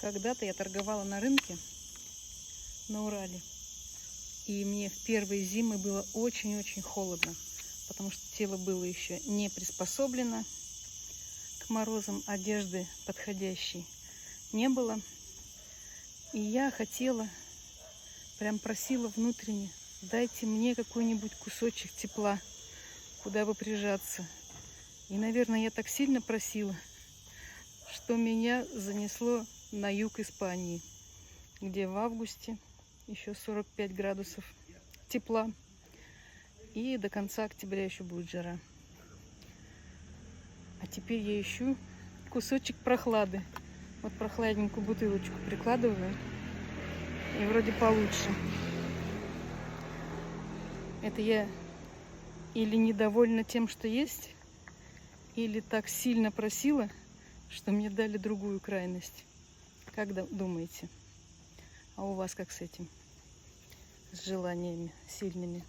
Когда-то я торговала на рынке на Урале, и мне в первые зимы было очень-очень холодно, потому что тело было еще не приспособлено к морозам, одежды подходящей не было. И я хотела, прям просила внутренне, дайте мне какой-нибудь кусочек тепла, куда бы прижаться. И, наверное, я так сильно просила, что меня занесло на юг Испании, где в августе еще 45 градусов тепла, и до конца октября еще будет жара. А теперь я ищу кусочек прохлады. Вот прохладненькую бутылочку прикладываю, и вроде получше. Это я или недовольна тем, что есть, или так сильно просила, что мне дали другую крайность. Как думаете? А у вас как с этим? С желаниями сильными?